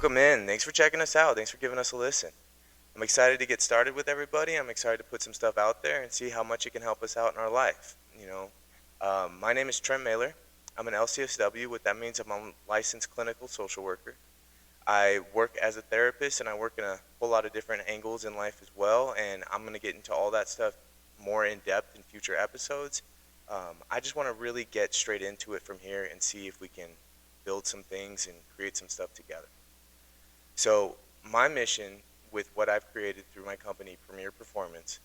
Welcome in. Thanks for checking us out. Thanks for giving us a listen. I'm excited to get started with everybody. I'm excited to put some stuff out there and see how much it can help us out in our life. My name is Trent Mailer. I'm an LCSW. What that means, I'm a licensed clinical social worker. I work as a therapist and I work in a whole lot of different angles in life as well. And I'm going to get into all that stuff more in depth in future episodes. I just want to really get straight into it from here and see if we can build some things and create some stuff together. So my mission with what I've created through my company, Premier Performance,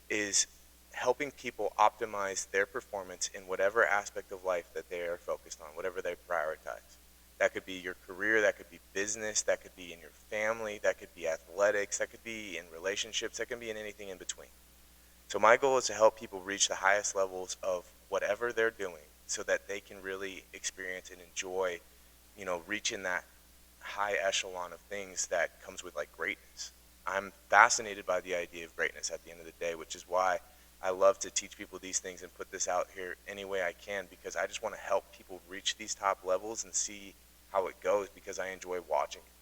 is helping people optimize their performance in whatever aspect of life that they are focused on, whatever they prioritize. That could be your career, that could be business, that could be in your family, that could be athletics, that could be in relationships, that can be in anything in between. So my goal is to help people reach the highest levels of whatever they're doing so that they can really experience and enjoy, reaching that high echelon of things that comes with like greatness. I'm fascinated by the idea of greatness at the end of the day, which is why I love to teach people these things and put this out here any way I can, because I just want to help people reach these top levels and see how it goes because I enjoy watching it.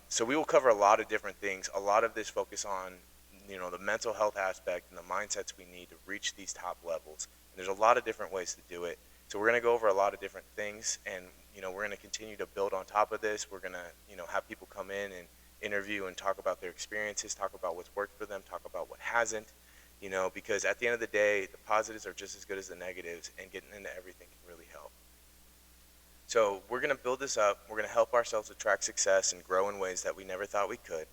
So we will cover a lot of different things. A lot of this focus on the mental health aspect and the mindsets we need to reach these top levels. And there's a lot of different ways to do it. So we're going to go over a lot of different things, and we're going to continue to build on top of this. We're going to have people come in and interview and talk about their experiences, talk about what's worked for them, talk about what hasn't, because at the end of the day, the positives are just as good as the negatives, and getting into everything can really help. So we're going to build this up. We're going to help ourselves attract success and grow in ways that we never thought we could.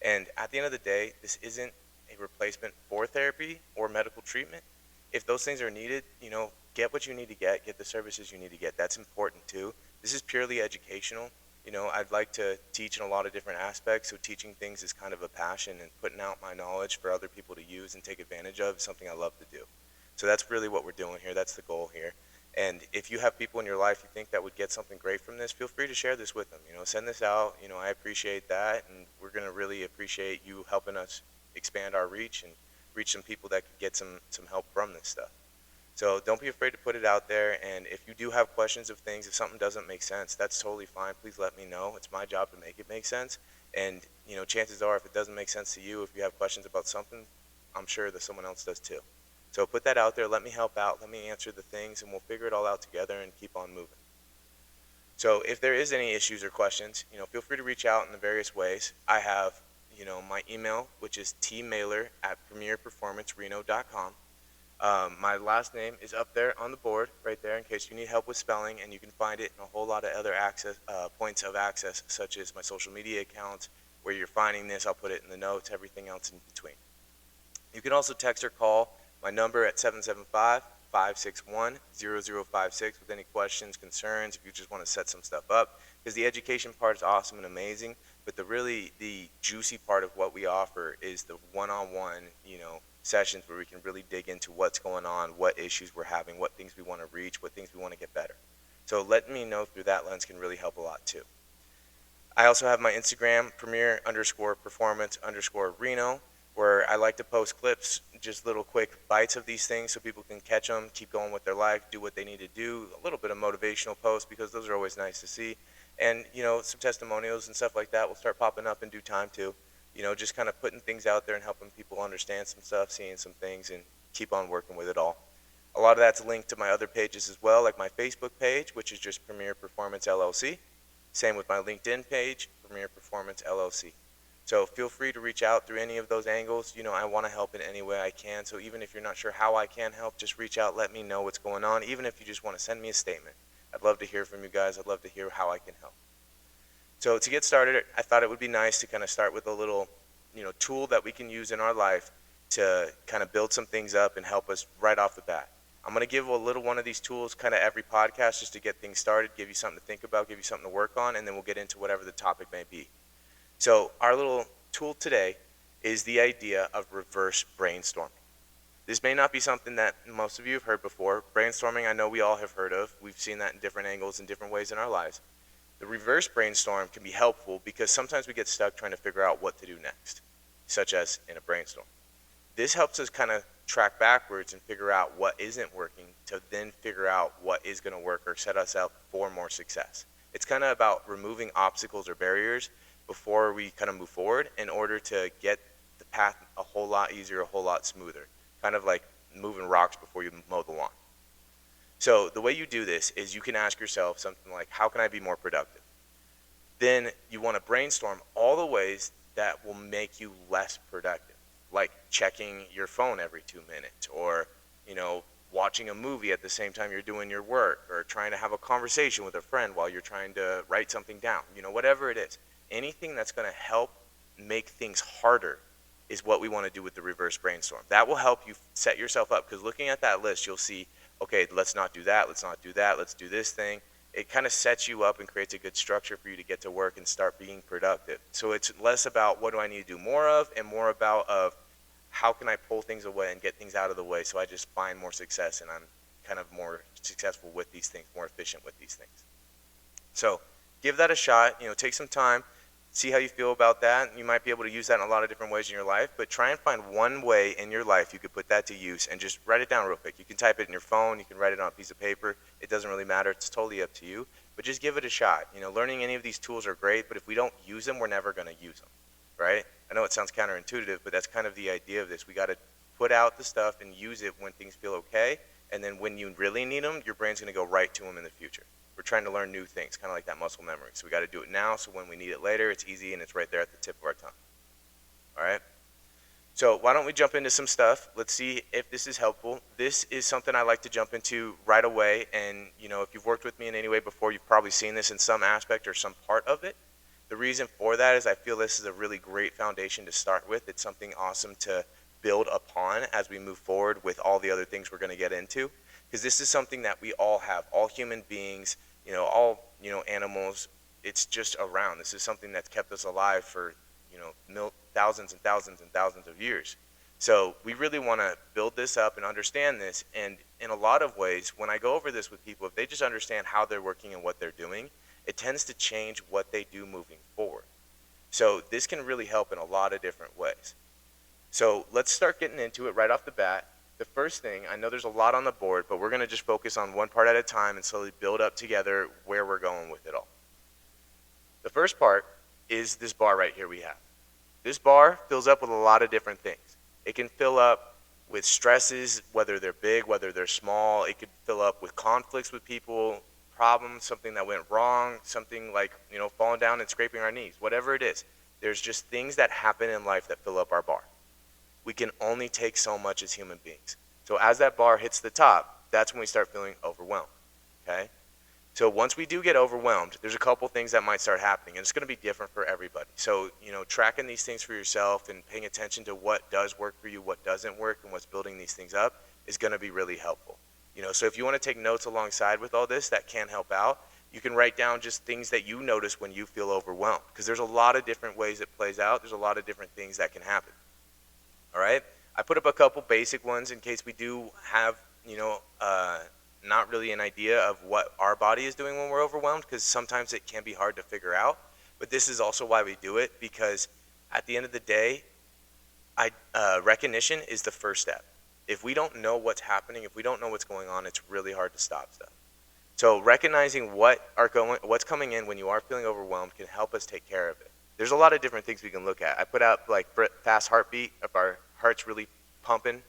And at the end of the day, this isn't a replacement for therapy or medical treatment. If those things are needed, get what you need to get the services you need to get. That's important too. This is purely educational. I'd like to teach in a lot of different aspects, so teaching things is kind of a passion, and putting out my knowledge for other people to use and take advantage of is something I love to do. So that's really what we're doing here. That's the goal here. And if you have people in your life you think that would get something great from this, feel free to share this with them. Send this out. I appreciate that, and we're going to really appreciate you helping us expand our reach and reach some people that could get some help from this stuff. So don't be afraid to put it out there, and if you do have questions of things, if something doesn't make sense, that's totally fine. Please let me know. It's my job to make it make sense, and chances are if it doesn't make sense to you, if you have questions about something, I'm sure that someone else does too. So put that out there, let me help out, let me answer the things, and we'll figure it all out together and keep on moving. So if there is any issues or questions, feel free to reach out in the various ways. I have, my email, which is tmailer@premierperformancereno.com. My last name is up there on the board right there in case you need help with spelling, and you can find it in a whole lot of other points of access, such as my social media accounts, where you're finding this. I'll put it in the notes, everything else in between. You can also text or call my number at 775-561-0056 with any questions, concerns, if you just want to set some stuff up, because the education part is awesome and amazing, but the juicy part of what we offer is the one-on-one, sessions where we can really dig into what's going on, what issues we're having, what things we want to reach, what things we want to get better. So letting me know through that lens can really help a lot too. I also have my Instagram, premier_performance_Reno, where I like to post clips, just little quick bites of these things so people can catch them, keep going with their life, do what they need to do, a little bit of motivational posts because those are always nice to see. And, some testimonials and stuff like that will start popping up in due time too. Just kind of putting things out there and helping people understand some stuff, seeing some things, and keep on working with it all. A lot of that's linked to my other pages as well, like my Facebook page, which is just Premier Performance LLC. Same with my LinkedIn page, Premier Performance LLC. So feel free to reach out through any of those angles. I want to help in any way I can. So even if you're not sure how I can help, just reach out, let me know what's going on. Even if you just want to send me a statement, I'd love to hear from you guys. I'd love to hear how I can help. So to get started, I thought it would be nice to kind of start with a little, tool that we can use in our life to kind of build some things up and help us right off the bat. I'm going to give a little one of these tools kind of every podcast just to get things started, give you something to think about, give you something to work on, and then we'll get into whatever the topic may be. So our little tool today is the idea of reverse brainstorming. This may not be something that most of you have heard before. Brainstorming, I know we all have heard of. We've seen that in different angles and different ways in our lives. The reverse brainstorm can be helpful because sometimes we get stuck trying to figure out what to do next, such as in a brainstorm. This helps us kind of track backwards and figure out what isn't working to then figure out what is going to work or set us up for more success. It's kind of about removing obstacles or barriers before we kind of move forward in order to get the path a whole lot easier, a whole lot smoother. Kind of like moving rocks before you mow the lawn. So the way you do this is you can ask yourself something like, how can I be more productive? Then you want to brainstorm all the ways that will make you less productive, like checking your phone every 2 minutes, or watching a movie at the same time you're doing your work, or trying to have a conversation with a friend while you're trying to write something down. Whatever it is, anything that's going to help make things harder is what we want to do with the reverse brainstorm. That will help you set yourself up, because looking at that list, you'll see, okay, let's not do that, let's not do that, let's do this thing. It kind of sets you up and creates a good structure for you to get to work and start being productive. So it's less about what do I need to do more of, and more about how can I pull things away and get things out of the way so I just find more success and I'm kind of more successful with these things, more efficient with these things. So give that a shot, take some time, see how you feel about that. You might be able to use that in a lot of different ways in your life, but try and find one way in your life you could put that to use, and just write it down real quick. You can type it in your phone, you can write it on a piece of paper. It doesn't really matter. It's totally up to you, but just give it a shot. Learning any of these tools are great, but if we don't use them, we're never going to use them, right? I know it sounds counterintuitive, but that's kind of the idea of this. We got to put out the stuff and use it when things feel okay, and then when you really need them, your brain's going to go right to them in the future. We're trying to learn new things, kind of like that muscle memory. So we got to do it now, so when we need it later, it's easy and it's right there at the tip of our tongue. All right? So why don't we jump into some stuff? Let's see if this is helpful. This is something I like to jump into right away, and if you've worked with me in any way before, you've probably seen this in some aspect or some part of it. The reason for that is I feel this is a really great foundation to start with. It's something awesome to build upon as we move forward with all the other things we're going to get into, because this is something that we all have, all human beings, all animals. It's just around. This is something that's kept us alive for thousands and thousands and thousands of years. So we really want to build this up and understand this. And in a lot of ways, when I go over this with people, if they just understand how they're working and what they're doing, it tends to change what they do moving forward. So this can really help in a lot of different ways. So let's start getting into it right off the bat. The first thing, I know there's a lot on the board, but we're going to just focus on one part at a time and slowly build up together where we're going with it all. The first part is this bar right here we have. This bar fills up with a lot of different things. It can fill up with stresses, whether they're big, whether they're small. It could fill up with conflicts with people, problems, something that went wrong, something like, falling down and scraping our knees, whatever it is. There's just things that happen in life that fill up our bar. We can only take so much as human beings. So as that bar hits the top, that's when we start feeling overwhelmed, okay? So once we do get overwhelmed, there's a couple things that might start happening, and it's going to be different for everybody. So, tracking these things for yourself and paying attention to what does work for you, what doesn't work, and what's building these things up is going to be really helpful. So if you want to take notes alongside with all this, that can help out. You can write down just things that you notice when you feel overwhelmed, because there's a lot of different ways it plays out. There's a lot of different things that can happen. All right? I put up a couple basic ones in case we do have, not really an idea of what our body is doing when we're overwhelmed, because sometimes it can be hard to figure out. But this is also why we do it, because at the end of the day, recognition is the first step. If we don't know what's happening, if we don't know what's going on, it's really hard to stop stuff. So recognizing what's coming in when you are feeling overwhelmed can help us take care of it. There's a lot of different things we can look at. I put out like fast heartbeat, if our heart's really pumping.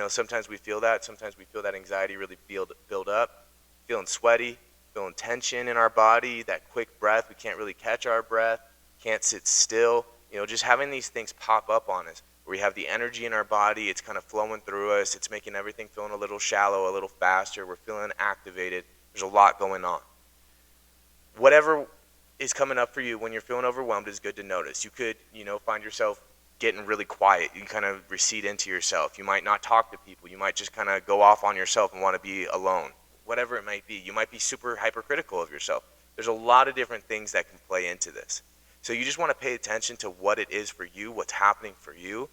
Sometimes we feel that. Sometimes we feel that anxiety really build up. Feeling sweaty, feeling tension in our body, that quick breath. We can't really catch our breath, can't sit still. Just having these things pop up on us. Where we have the energy in our body, it's kind of flowing through us. It's making everything feeling a little shallow, a little faster. We're feeling activated. There's a lot going on. Whatever is coming up for you when you're feeling overwhelmed is good to notice. You could, find yourself getting really quiet. You kind of recede into yourself. You might not talk to people. You might just kind of go off on yourself and want to be alone. Whatever it might be. You might be super hypercritical of yourself. There's a lot of different things that can play into this. So you just want to pay attention to what it is for you, what's happening for you,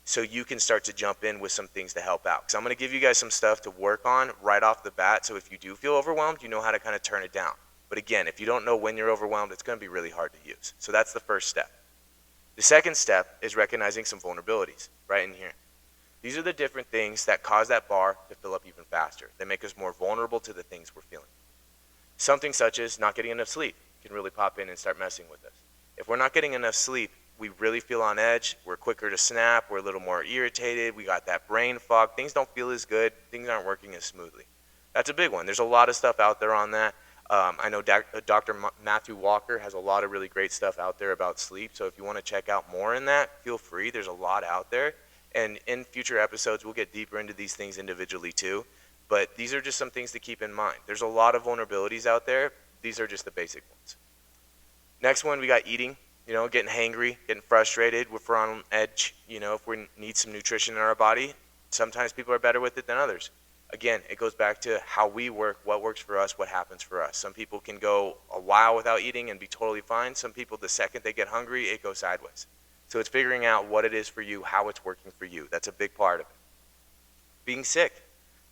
so you can start to jump in with some things to help out. Because I'm going to give you guys some stuff to work on right off the bat, so if you do feel overwhelmed, you know how to kind of turn it down. But again, if you don't know when you're overwhelmed, it's going to be really hard to use. So that's the first step. The second step is recognizing some vulnerabilities right in here. These are the different things that cause that bar to fill up even faster. They make us more vulnerable to the things we're feeling. Something such as not getting enough sleep. can really pop in and start messing with us. If we're not getting enough sleep, we really feel on edge, we're quicker to snap, we're a little more irritated, we got that brain fog, things don't feel as good, things aren't working as smoothly. That's a big one. There's a lot of stuff out there on that. I know Dr. Matthew Walker has a lot of really great stuff out there about sleep, so if you want to check out more in that, feel free. There's a lot out there, and in future episodes, we'll get deeper into these things individually too, but these are just some things to keep in mind. There's a lot of vulnerabilities out there. These are just the basic ones. Next one, we got eating. Getting hangry, getting frustrated, if we're on edge, if we need some nutrition in our body, sometimes people are better with it than others. Again, it goes back to how we work, what works for us, what happens for us. Some people can go a while without eating and be totally fine. Some people, the second they get hungry, it goes sideways. So it's figuring out what it is for you, how it's working for you. That's a big part of it. Being sick,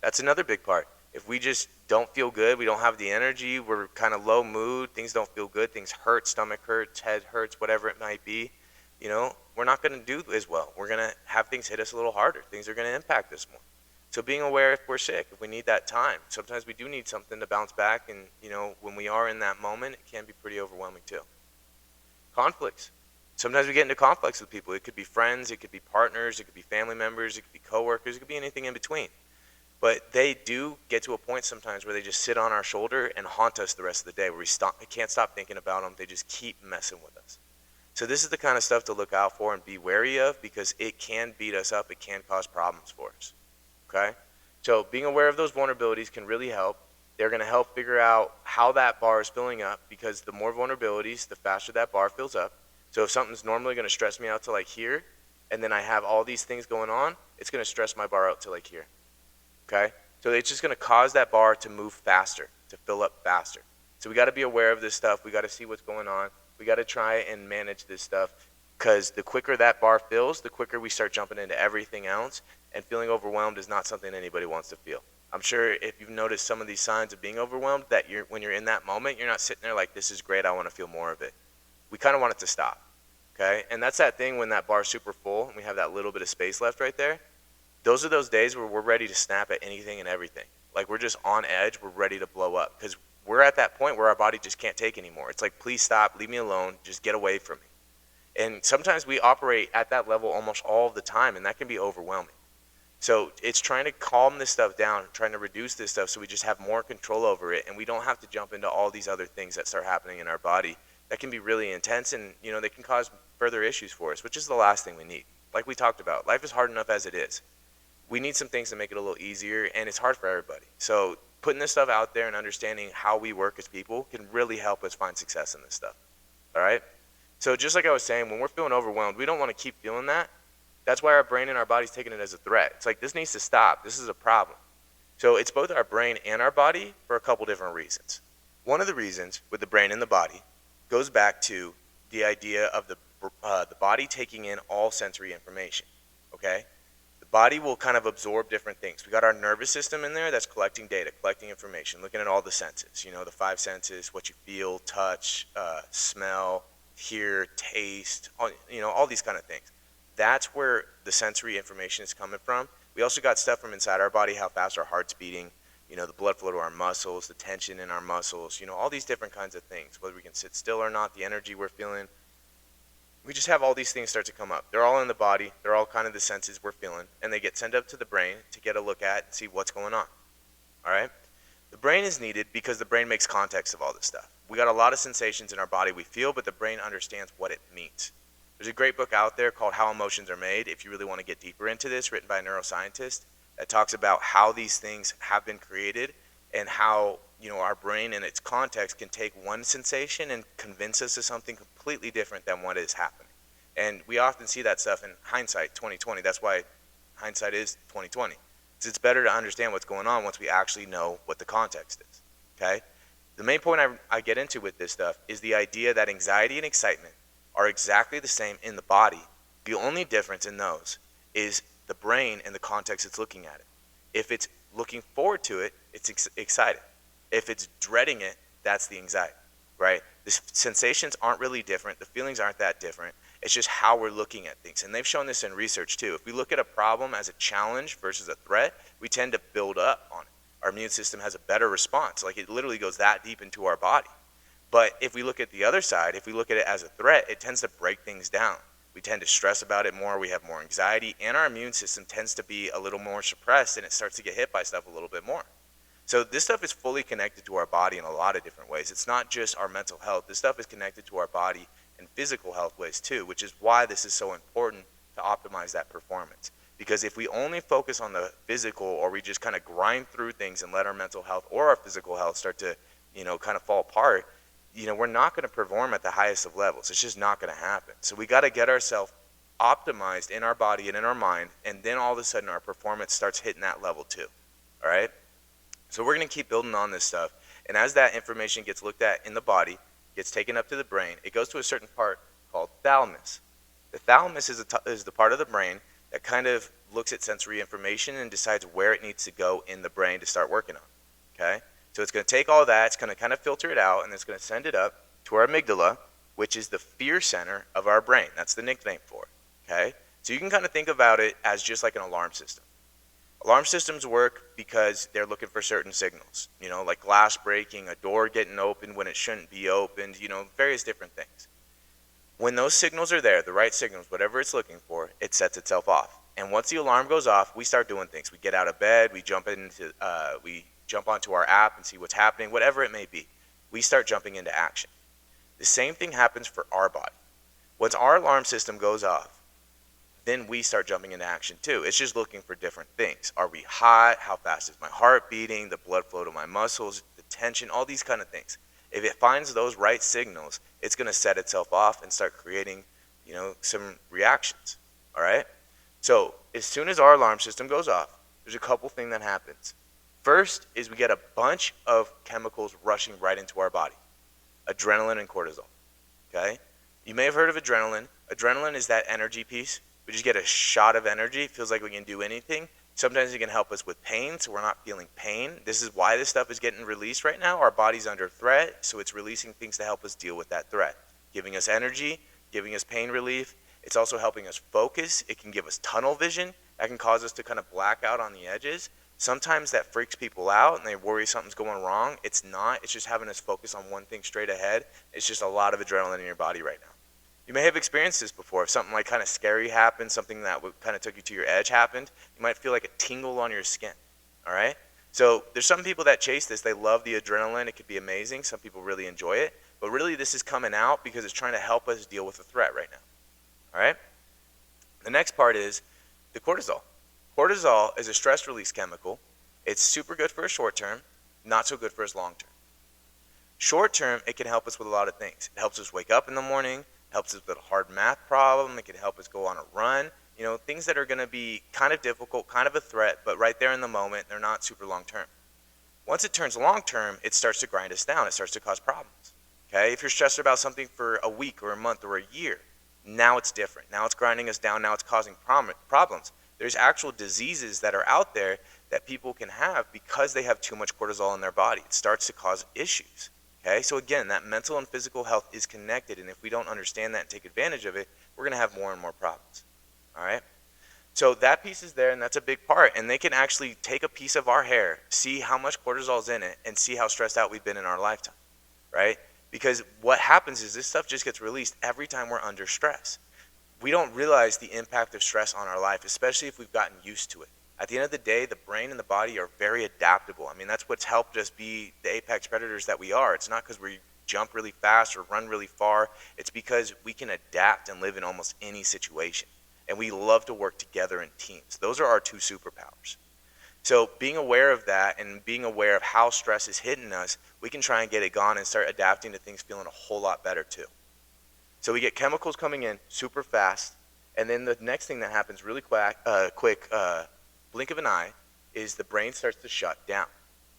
that's another big part. If we just don't feel good, we don't have the energy, we're kind of low mood, things don't feel good, things hurt, stomach hurts, head hurts, whatever it might be, we're not going to do as well. We're going to have things hit us a little harder. Things are going to impact us more. So being aware if we're sick, if we need that time. Sometimes we do need something to bounce back, and when we are in that moment, it can be pretty overwhelming too. Conflicts. Sometimes we get into conflicts with people. It could be friends, it could be partners, it could be family members, it could be coworkers, it could be anything in between. But they do get to a point sometimes where they just sit on our shoulder and haunt us the rest of the day, where we can't stop thinking about them. They just keep messing with us. So this is the kind of stuff to look out for and be wary of, because it can beat us up. It can cause problems for us. Okay? So being aware of those vulnerabilities can really help. They're going to help figure out how that bar is filling up, because the more vulnerabilities, the faster that bar fills up. So if something's normally going to stress me out to like here, and then I have all these things going on, it's going to stress my bar out to like here. Okay? So it's just going to cause that bar to move faster, to fill up faster. So we got to be aware of this stuff. We got to see what's going on. We got to try and manage this stuff, because the quicker that bar fills, the quicker we start jumping into everything else, and feeling overwhelmed is not something anybody wants to feel. I'm sure if you've noticed some of these signs of being overwhelmed, that when you're in that moment, you're not sitting there like, this is great, I want to feel more of it. We kind of want it to stop. Okay? And that's that thing when that bar's super full and we have that little bit of space left right there. Those are those days where we're ready to snap at anything and everything. Like we're just on edge, we're ready to blow up, because we're at that point where our body just can't take anymore. It's like, please stop, leave me alone, just get away from me. And sometimes we operate at that level almost all of the time, and that can be overwhelming. So it's trying to calm this stuff down, trying to reduce this stuff so we just have more control over it, and we don't have to jump into all these other things that start happening in our body that can be really intense, and they can cause further issues for us, which is the last thing we need. Like we talked about, life is hard enough as it is. We need some things to make it a little easier, and it's hard for everybody. So putting this stuff out there and understanding how we work as people can really help us find success in this stuff. All right? So just like I was saying, when we're feeling overwhelmed, we don't want to keep feeling that. That's why our brain and our body's taking it as a threat. It's like, this needs to stop. This is a problem. So it's both our brain and our body for a couple different reasons. One of the reasons with the brain and the body goes back to the idea of the body taking in all sensory information. Okay? Body will kind of absorb different things. We got our nervous system in there that's collecting data, collecting information, looking at all the senses, the 5 senses, what you feel, touch, smell, hear, taste, all these kind of things. That's where the sensory information is coming from. We also got stuff from inside our body, how fast our heart's beating, the blood flow to our muscles, the tension in our muscles, all these different kinds of things, whether we can sit still or not, the energy we're feeling. We just have all these things start to come up. They're all in the body. They're all kind of the senses we're feeling. And they get sent up to the brain to get a look at and see what's going on. All right? The brain is needed because the brain makes context of all this stuff. We got a lot of sensations in our body we feel, but the brain understands what it means. There's a great book out there called How Emotions Are Made, if you really want to get deeper into this, written by a neuroscientist, that talks about how these things have been created and how our brain and its context can take one sensation and convince us of something completely different than what is happening. And we often see that stuff in hindsight, 2020. That's why hindsight is 2020. It's better to understand what's going on once we actually know what the context is. Okay? The main point I get into with this stuff is the idea that anxiety and excitement are exactly the same in the body. The only difference in those is the brain and the context it's looking at it. If it's looking forward to it, it's excited. If it's dreading it, that's the anxiety, right? The sensations aren't really different. The feelings aren't that different. It's just how we're looking at things. And they've shown this in research too. If we look at a problem as a challenge versus a threat, we tend to build up on it. Our immune system has a better response. Like it literally goes that deep into our body. But if we look at the other side, if we look at it as a threat, it tends to break things down. We tend to stress about it more, we have more anxiety, and our immune system tends to be a little more suppressed, and it starts to get hit by stuff a little bit more. So this stuff is fully connected to our body in a lot of different ways. It's not just our mental health. This stuff is connected to our body in physical health ways too, which is why this is so important to optimize that performance. Because if we only focus on the physical, or we just kind of grind through things and let our mental health or our physical health start to, kind of fall apart, we're not going to perform at the highest of levels. It's just not going to happen. So we got to get ourselves optimized in our body and in our mind, and then all of a sudden our performance starts hitting that level too. All right? So we're going to keep building on this stuff. And as that information gets looked at in the body, gets taken up to the brain, it goes to a certain part called thalamus. The thalamus is the part of the brain that kind of looks at sensory information and decides where it needs to go in the brain to start working on. Okay? So it's going to take all that, it's going to kind of filter it out, and it's going to send it up to our amygdala, which is the fear center of our brain. That's the nickname for it. Okay? So you can kind of think about it as just like an alarm system. Alarm systems work because they're looking for certain signals, like glass breaking, a door getting opened when it shouldn't be opened, various different things. When those signals are there, the right signals, whatever it's looking for, it sets itself off. And once the alarm goes off, we start doing things. We get out of bed, we jump onto our app and see what's happening, whatever it may be. We start jumping into action. The same thing happens for our body. Once our alarm system goes off, then we start jumping into action too. It's just looking for different things. Are we hot? How fast is my heart beating? The blood flow to my muscles, the tension, all these kind of things. If it finds those right signals, it's going to set itself off and start creating, some reactions. All right? So as soon as our alarm system goes off, there's a couple things that happens. First is we get a bunch of chemicals rushing right into our body. Adrenaline and cortisol. Okay? You may have heard of adrenaline. Adrenaline is that energy piece. We just get a shot of energy. It feels like we can do anything. Sometimes it can help us with pain, so we're not feeling pain. This is why this stuff is getting released right now. Our body's under threat, so it's releasing things to help us deal with that threat. Giving us energy, giving us pain relief. It's also helping us focus. It can give us tunnel vision. That can cause us to kind of black out on the edges. Sometimes that freaks people out and they worry something's going wrong. It's not. It's just having us focus on one thing straight ahead. It's just a lot of adrenaline in your body right now. You may have experienced this before. If something like kind of scary happened, something that kind of took you to your edge happened, you might feel like a tingle on your skin. All right? So there's some people that chase this. They love the adrenaline. It could be amazing. Some people really enjoy it. But really this is coming out because it's trying to help us deal with a threat right now. All right? The next part is the cortisol. Cortisol is a stress release chemical. It's super good for a short term, not so good for a long term. Short term, it can help us with a lot of things. It helps us wake up in the morning, helps us with a hard math problem, it can help us go on a run, things that are going to be kind of difficult, kind of a threat, but right there in the moment, they're not super long term. Once it turns long term, it starts to grind us down, it starts to cause problems. Okay, if you're stressed about something for a week or a month or a year, now it's different. Now it's grinding us down, now it's causing problems. There's actual diseases that are out there that people can have because they have too much cortisol in their body. It starts to cause issues. Okay, so again, that mental and physical health is connected, and if we don't understand that and take advantage of it, we're going to have more and more problems. All right? So that piece is there, and that's a big part, and they can actually take a piece of our hair, see how much cortisol is in it, and see how stressed out we've been in our lifetime, right? Because what happens is this stuff just gets released every time we're under stress. We don't realize the impact of stress on our life, especially if we've gotten used to it. At the end of the day, the brain and the body are very adaptable. I mean, that's what's helped us be the apex predators that we are. It's not because we jump really fast or run really far. It's because we can adapt and live in almost any situation. And we love to work together in teams. Those are our two superpowers. So being aware of that and being aware of how stress is hitting us, we can try and get it gone and start adapting to things feeling a whole lot better too. So we get chemicals coming in super fast. And then the next thing that happens really quick, blink of an eye, is the brain starts to shut down.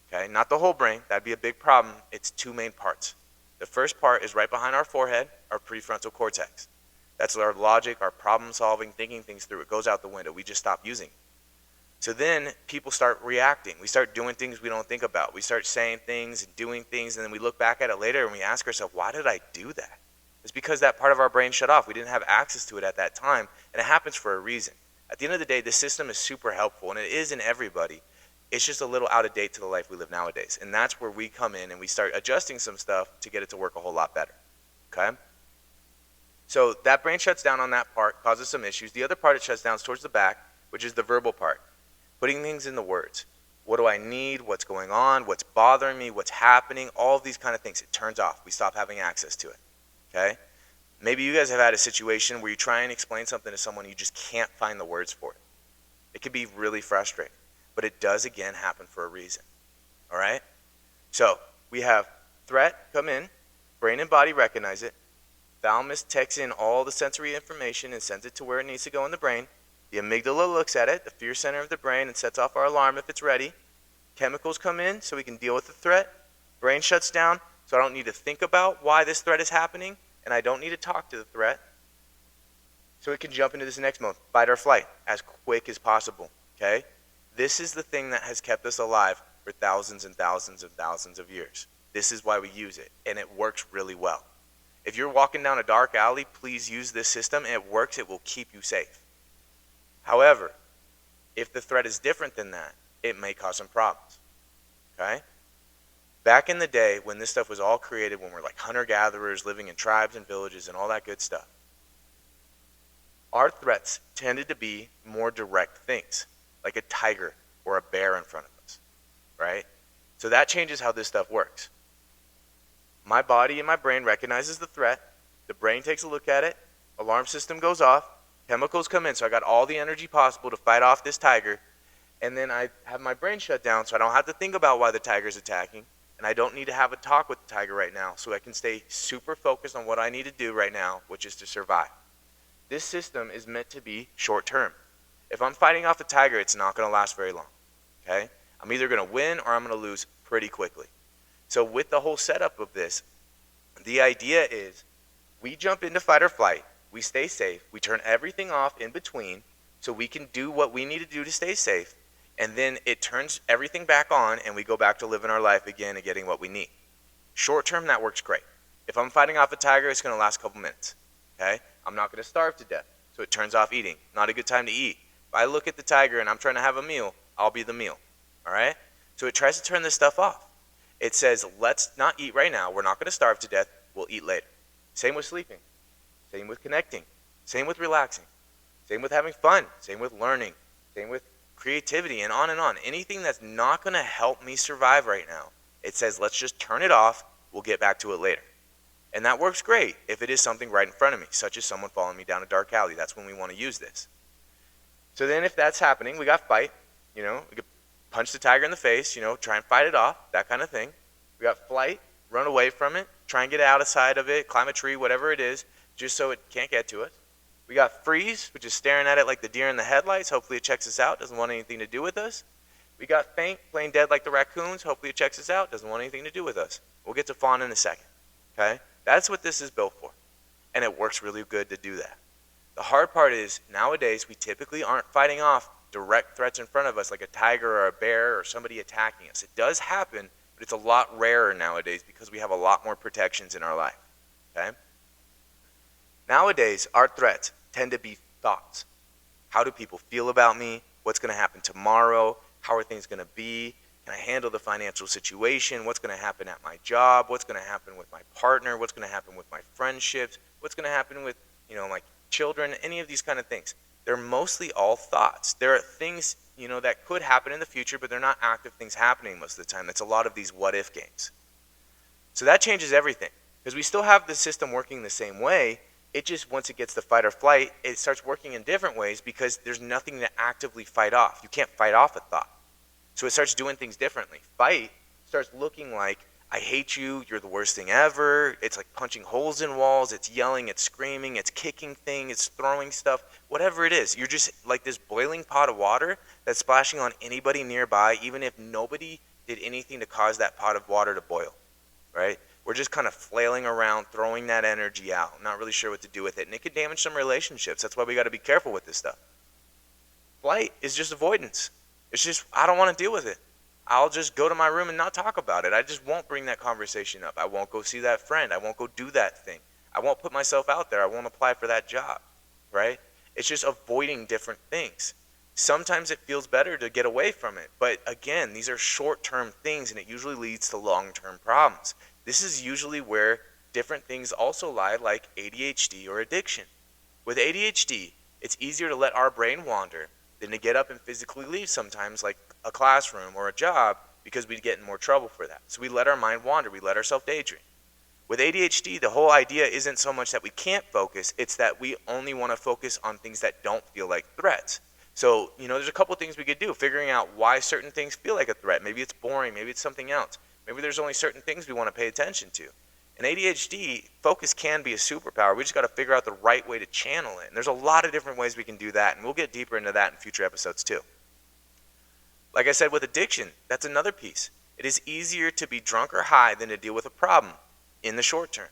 Okay, not the whole brain, that'd be a big problem. It's two main parts. The first part is right behind our forehead, our prefrontal cortex. That's our logic, our problem solving, thinking things through. It goes out the window. We just stop using it. So then people start reacting. We start doing things we don't think about. We start saying things and doing things, and then we look back at it later and we ask ourselves, why did I do that? It's because that part of our brain shut off. We didn't have access to it at that time, and it happens for a reason. At the end of the day, the system is super helpful, and it is in everybody. It's just a little out of date to the life we live nowadays. And that's where we come in and we start adjusting some stuff to get it to work a whole lot better. Okay? So that brain shuts down on that part, causes some issues. The other part it shuts down is towards the back, which is the verbal part. Putting things into words. What do I need? What's going on? What's bothering me? What's happening? All of these kind of things. It turns off. We stop having access to it. Okay? Maybe you guys have had a situation where you try and explain something to someone and you just can't find the words for it. It can be really frustrating. But it does, again, happen for a reason. All right? So we have threat come in. Brain and body recognize it. Thalamus takes in all the sensory information and sends it to where it needs to go in the brain. The amygdala looks at it, the fear center of the brain, and sets off our alarm if it's ready. Chemicals come in so we can deal with the threat. Brain shuts down so I don't need to think about why this threat is happening, and I don't need to talk to the threat. So it can jump into this next mode, fight or flight, as quick as possible. Okay? This is the thing that has kept us alive for thousands and thousands and thousands of years. This is why we use it, and it works really well. If you're walking down a dark alley, please use this system. It works. It will keep you safe. However, if the threat is different than that, it may cause some problems. Okay? Back in the day when this stuff was all created, when we're like hunter-gatherers living in tribes and villages and all that good stuff, our threats tended to be more direct things, like a tiger or a bear in front of us, right? So that changes how this stuff works. My body and my brain recognizes the threat. The brain takes a look at it. Alarm system goes off. Chemicals come in, so I got all the energy possible to fight off this tiger. And then I have my brain shut down, so I don't have to think about why the tiger's attacking. And I don't need to have a talk with the tiger right now, so I can stay super focused on what I need to do right now, which is to survive. This system is meant to be short term. If I'm fighting off a tiger, it's not going to last very long. Okay? I'm either going to win or I'm going to lose pretty quickly. So with the whole setup of this, the idea is we jump into fight or flight, we stay safe, we turn everything off in between so we can do what we need to do to stay safe, and then it turns everything back on and we go back to living our life again and getting what we need. Short term, that works great. If I'm fighting off a tiger, it's going to last a couple minutes. Okay? I'm not going to starve to death, so it turns off eating. Not a good time to eat. If I look at the tiger and I'm trying to have a meal, I'll be the meal. All right? So it tries to turn this stuff off. It says, let's not eat right now. We're not going to starve to death. We'll eat later. Same with sleeping. Same with connecting. Same with relaxing. Same with having fun. Same with learning. Same with creativity and on and on. Anything that's not going to help me survive right now, it says, let's just turn it off. We'll get back to it later. And that works great if it is something right in front of me, such as someone following me down a dark alley. That's when we want to use this. So then if that's happening, we got fight. We could punch the tiger in the face, try and fight it off, that kind of thing. We got flight, run away from it, try and get out of sight of it, climb a tree, whatever it is, just so it can't get to us. We got freeze, which is staring at it like the deer in the headlights. Hopefully it checks us out, doesn't want anything to do with us. We got faint, playing dead like the raccoons. Hopefully it checks us out, doesn't want anything to do with us. We'll get to fawn in a second. Okay? That's what this is built for. And it works really good to do that. The hard part is, nowadays, we typically aren't fighting off direct threats in front of us like a tiger or a bear or somebody attacking us. It does happen, but it's a lot rarer nowadays because we have a lot more protections in our life. Okay? Nowadays, our threats tend to be thoughts. How do people feel about me? What's going to happen tomorrow? How are things going to be? Can I handle the financial situation? What's going to happen at my job? What's going to happen with my partner? What's going to happen with my friendships? What's going to happen with, my children? Any of these kind of things. They're mostly all thoughts. There are things, that could happen in the future, but they're not active things happening most of the time. That's a lot of these what-if games. So that changes everything. Because we still have the system working the same way. It just, once it gets to fight or flight, it starts working in different ways because there's nothing to actively fight off. You can't fight off a thought. So it starts doing things differently. Fight starts looking like, I hate you, you're the worst thing ever. It's like punching holes in walls, it's yelling, it's screaming, it's kicking things, it's throwing stuff, whatever it is. You're just like this boiling pot of water that's splashing on anybody nearby, even if nobody did anything to cause that pot of water to boil, right? We're just kind of flailing around, throwing that energy out, not really sure what to do with it. And it could damage some relationships. That's why we got to be careful with this stuff. Flight is just avoidance. It's just, I don't want to deal with it. I'll just go to my room and not talk about it. I just won't bring that conversation up. I won't go see that friend. I won't go do that thing. I won't put myself out there. I won't apply for that job, right? It's just avoiding different things. Sometimes it feels better to get away from it, but again, these are short-term things and it usually leads to long-term problems. This is usually where different things also lie, like ADHD or addiction. With ADHD, it's easier to let our brain wander than to get up and physically leave sometimes, like a classroom or a job, because we'd get in more trouble for that. So we let our mind wander, we let ourselves daydream. With ADHD, the whole idea isn't so much that we can't focus, it's that we only want to focus on things that don't feel like threats. So, there's a couple things we could do, figuring out why certain things feel like a threat. Maybe it's boring, maybe it's something else. Maybe there's only certain things we want to pay attention to. In ADHD, focus can be a superpower. We just got to figure out the right way to channel it. And there's a lot of different ways we can do that, and we'll get deeper into that in future episodes too. Like I said with addiction, that's another piece. It is easier to be drunk or high than to deal with a problem in the short term.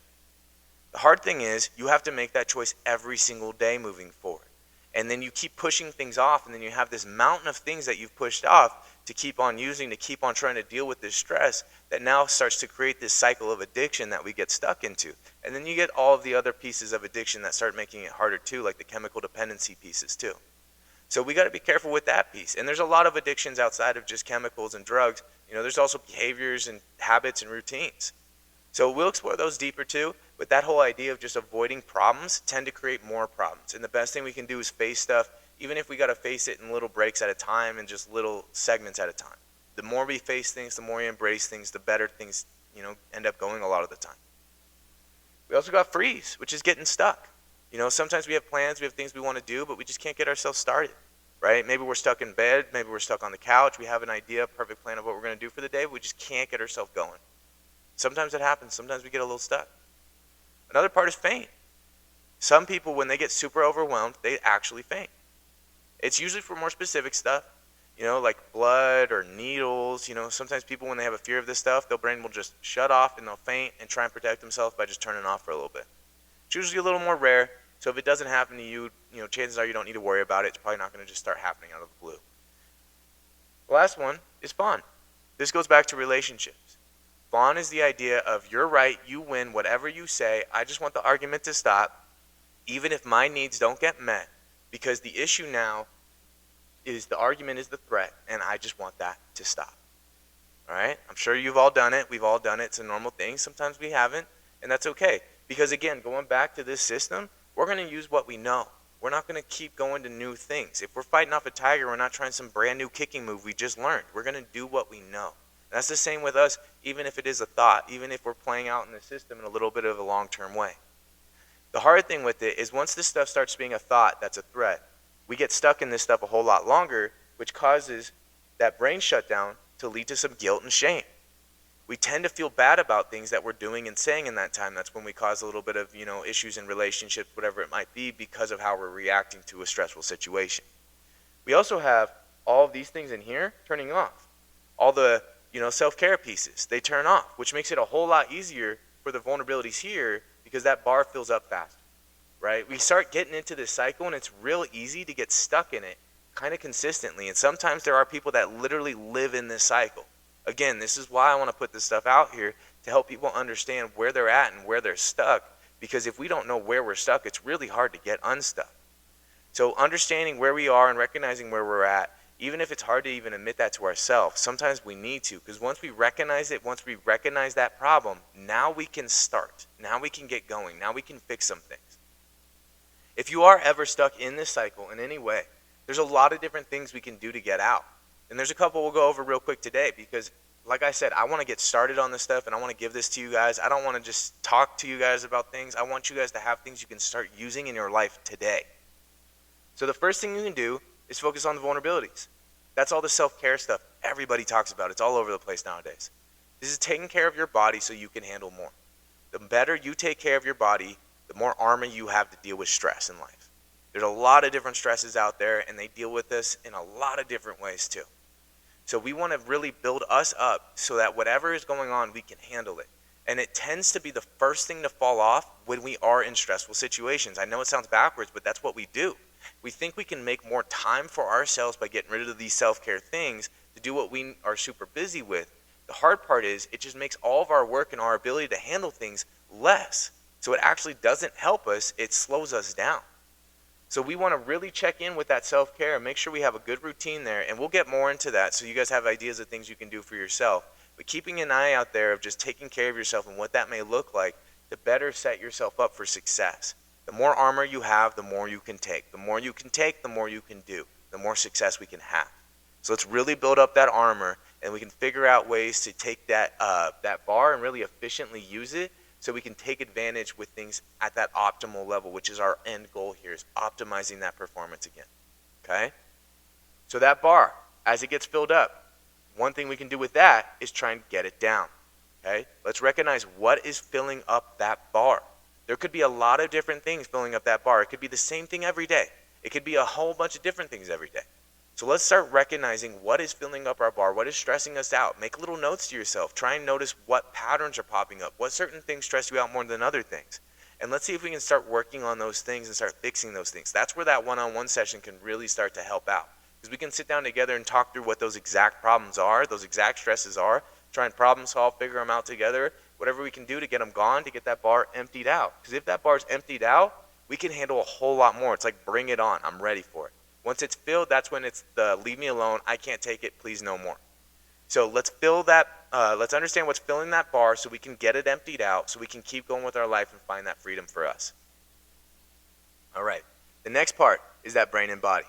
The hard thing is you have to make that choice every single day moving forward. And then you keep pushing things off, and then you have this mountain of things that you've pushed off to keep on using, to keep on trying to deal with this stress that now starts to create this cycle of addiction that we get stuck into. And then you get all of the other pieces of addiction that start making it harder too, like the chemical dependency pieces too. So we got to be careful with that piece. And there's a lot of addictions outside of just chemicals and drugs. There's also behaviors and habits and routines. So we'll explore those deeper too, but that whole idea of just avoiding problems tend to create more problems. And the best thing we can do is face stuff, even if we got to face it in little breaks at a time and just little segments at a time. The more we face things, the more we embrace things, the better things, end up going a lot of the time. We also got freeze, which is getting stuck. Sometimes we have plans, we have things we want to do, but we just can't get ourselves started, right? Maybe we're stuck in bed, maybe we're stuck on the couch, we have an idea, perfect plan of what we're going to do for the day, but we just can't get ourselves going. Sometimes it happens. Sometimes we get a little stuck. Another part is faint. Some people, when they get super overwhelmed, they actually faint. It's usually for more specific stuff, like blood or needles. Sometimes people, when they have a fear of this stuff, their brain will just shut off and they'll faint and try and protect themselves by just turning off for a little bit. It's usually a little more rare, so if it doesn't happen to you, chances are you don't need to worry about it. It's probably not going to just start happening out of the blue. The last one is fawn. This goes back to relationships. Fawn is the idea of you're right, you win, whatever you say, I just want the argument to stop, even if my needs don't get met, because the issue now is the argument is the threat, and I just want that to stop. All right? I'm sure you've all done it. We've all done it. It's a normal thing. Sometimes we haven't, and that's okay. Because again, going back to this system, we're going to use what we know. We're not going to keep going to new things. If we're fighting off a tiger, we're not trying some brand new kicking move we just learned. We're going to do what we know. That's the same with us, even if it is a thought, even if we're playing out in the system in a little bit of a long-term way. The hard thing with it is once this stuff starts being a thought that's a threat, we get stuck in this stuff a whole lot longer, which causes that brain shutdown to lead to some guilt and shame. We tend to feel bad about things that we're doing and saying in that time. That's when we cause a little bit of, issues in relationships, whatever it might be, because of how we're reacting to a stressful situation. We also have all of these things in here turning off. All the self-care pieces, they turn off, which makes it a whole lot easier for the vulnerabilities here because that bar fills up fast, right? We start getting into this cycle and it's real easy to get stuck in it kind of consistently. And sometimes there are people that literally live in this cycle. Again, this is why I want to put this stuff out here to help people understand where they're at and where they're stuck, because if we don't know where we're stuck, it's really hard to get unstuck. So understanding where we are and recognizing where we're at, even if it's hard to even admit that to ourselves, sometimes we need to, because once we recognize it, once we recognize that problem, now we can start. Now we can get going. Now we can fix some things. If you are ever stuck in this cycle in any way, there's a lot of different things we can do to get out. And there's a couple we'll go over real quick today because, like I said, I want to get started on this stuff and I want to give this to you guys. I don't want to just talk to you guys about things. I want you guys to have things you can start using in your life today. So the first thing you can do is focus on the vulnerabilities. That's all the self-care stuff everybody talks about. It's all over the place nowadays. This is taking care of your body so you can handle more. The better you take care of your body, the more armor you have to deal with stress in life. There's a lot of different stresses out there, and they deal with this in a lot of different ways too. So we want to really build us up so that whatever is going on, we can handle it. And it tends to be the first thing to fall off when we are in stressful situations. I know it sounds backwards, but that's what we do. We think we can make more time for ourselves by getting rid of these self-care things to do what we are super busy with. The hard part is it just makes all of our work and our ability to handle things less. So it actually doesn't help us, it slows us down. So we want to really check in with that self-care and make sure we have a good routine there, and we'll get more into that so you guys have ideas of things you can do for yourself. But keeping an eye out there of just taking care of yourself and what that may look like to better set yourself up for success. The more armor you have, the more you can take. The more you can take, the more you can do. The more success we can have. So let's really build up that armor, and we can figure out ways to take that bar and really efficiently use it so we can take advantage with things at that optimal level, which is our end goal here, is optimizing that performance again. Okay? So that bar, as it gets filled up, one thing we can do with that is try and get it down. Okay? Let's recognize what is filling up that bar. There could be a lot of different things filling up that bar. It could be the same thing every day. It could be a whole bunch of different things every day. So let's start recognizing what is filling up our bar, what is stressing us out. Make little notes to yourself. Try and notice what patterns are popping up, what certain things stress you out more than other things. And let's see if we can start working on those things and start fixing those things. That's where that one-on-one session can really start to help out. Because we can sit down together and talk through what those exact problems are, those exact stresses are, try and problem solve, figure them out together, whatever we can do to get them gone, to get that bar emptied out. Because if that bar's emptied out, we can handle a whole lot more. It's like, bring it on, I'm ready for it. Once it's filled, that's when it's the leave me alone, I can't take it, please no more. So let's fill that, let's understand what's filling that bar so we can get it emptied out, so we can keep going with our life and find that freedom for us. All right, the next part is that brain and body,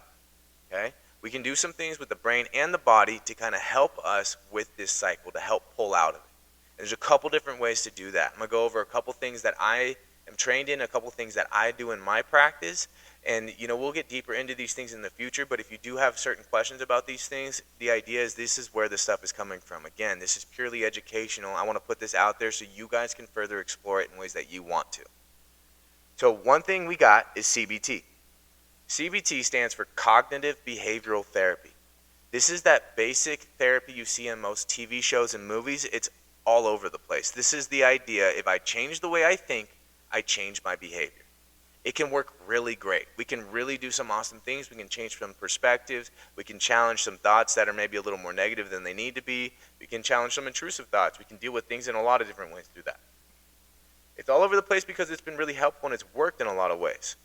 okay? We can do some things with the brain and the body to kind of help us with this cycle, to help pull out of it. And there's a couple different ways to do that. I'm going to go over a couple things that I am trained in, a couple things that I do in my practice. And, we'll get deeper into these things in the future, but if you do have certain questions about these things, the idea is this is where this stuff is coming from. Again, this is purely educational. I want to put this out there so you guys can further explore it in ways that you want to. So one thing we got is CBT. CBT stands for Cognitive Behavioral Therapy. This is that basic therapy you see in most TV shows and movies. It's all over the place. This is the idea, if I change the way I think, I change my behavior. It can work really great. We can really do some awesome things. We can change some perspectives. We can challenge some thoughts that are maybe a little more negative than they need to be. We can challenge some intrusive thoughts. We can deal with things in a lot of different ways through that. It's all over the place because it's been really helpful and it's worked in a lot of ways.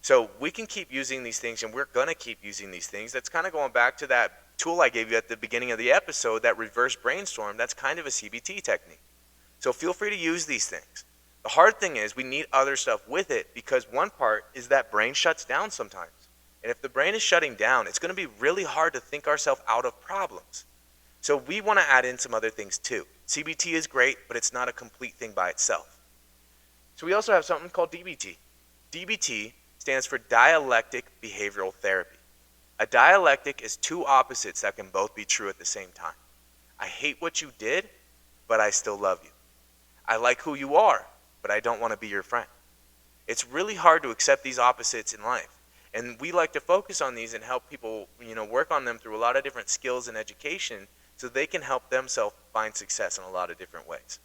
So we can keep using these things, and we're going to keep using these things. That's kind of going back to that tool I gave you at the beginning of the episode, that reverse brainstorm. That's kind of a CBT technique. So feel free to use these things. The hard thing is we need other stuff with it, because one part is that brain shuts down sometimes. And if the brain is shutting down, it's going to be really hard to think ourselves out of problems. So we want to add in some other things too. CBT is great, but it's not a complete thing by itself. So we also have something called DBT. DBT stands for Dialectic Behavioral Therapy. A dialectic is two opposites that can both be true at the same time. I hate what you did, but I still love you. I like who you are, but I don't want to be your friend. It's really hard to accept these opposites in life. And we like to focus on these and help people, work on them through a lot of different skills and education so they can help themselves find success in a lot of different ways.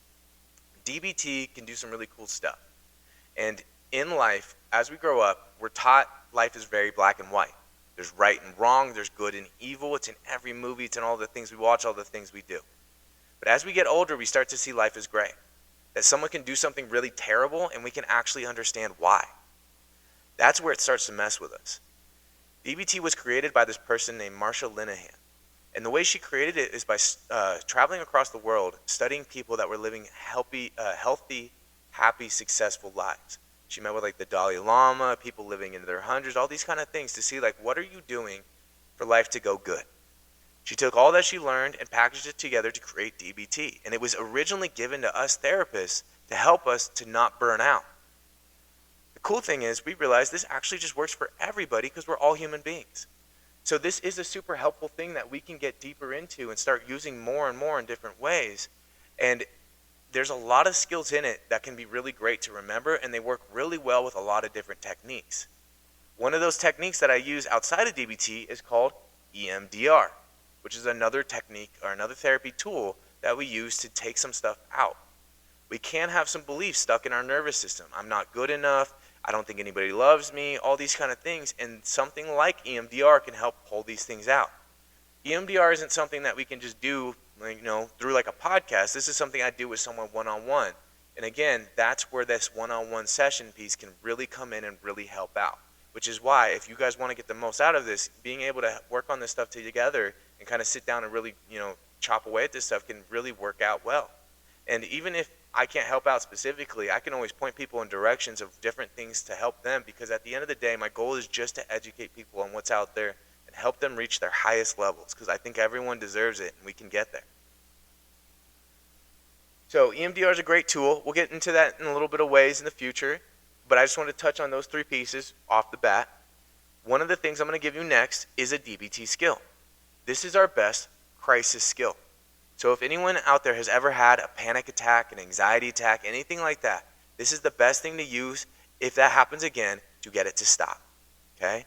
DBT can do some really cool stuff. And in life, as we grow up, we're taught life is very black and white. There's right and wrong, there's good and evil. It's in every movie, it's in all the things we watch, all the things we do. But as we get older, we start to see life as gray. That someone can do something really terrible and we can actually understand why. That's where it starts to mess with us. DBT was created by this person named Marsha Linehan. And the way she created it is by traveling across the world, studying people that were living healthy, happy, successful lives. She met with the Dalai Lama, people living into their hundreds, all these kind of things to see what are you doing for life to go good. She took all that she learned and packaged it together to create DBT. And it was originally given to us therapists to help us to not burn out. The cool thing is we realized this actually just works for everybody because we're all human beings. So this is a super helpful thing that we can get deeper into and start using more and more in different ways. And there's a lot of skills in it that can be really great to remember, and they work really well with a lot of different techniques. One of those techniques that I use outside of DBT is called EMDR, which is another technique or another therapy tool that we use to take some stuff out. We can have some beliefs stuck in our nervous system. I'm not good enough. I don't think anybody loves me, all these kind of things. And something like EMDR can help pull these things out. EMDR isn't something that we can just do through a podcast. This is something I do with someone one-on-one. And again, that's where this one-on-one session piece can really come in and really help out. which is why if you guys want to get the most out of this, being able to work on this stuff together and kind of sit down and really, chop away at this stuff can really work out well. And even if I can't help out specifically, I can always point people in directions of different things to help them, because at the end of the day, my goal is just to educate people on what's out there and help them reach their highest levels, because I think everyone deserves it and we can get there. So EMDR is a great tool. We'll get into that in a little bit of ways in the future, but I just want to touch on those 3 pieces off the bat. One of the things I'm going to give you next is a DBT skill. This is our best crisis skill. So if anyone out there has ever had a panic attack, an anxiety attack, anything like that, this is the best thing to use if that happens again to get it to stop, okay?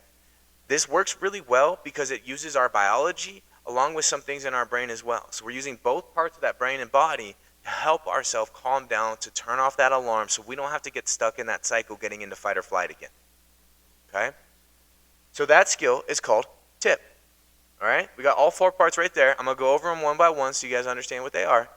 This works really well because it uses our biology along with some things in our brain as well. So we're using both parts of that brain and body to help ourselves calm down, to turn off that alarm so we don't have to get stuck in that cycle getting into fight or flight again, okay? So that skill is called TIP. All right, we got all 4 parts right there. I'm going to go over them one by one so you guys understand what they are.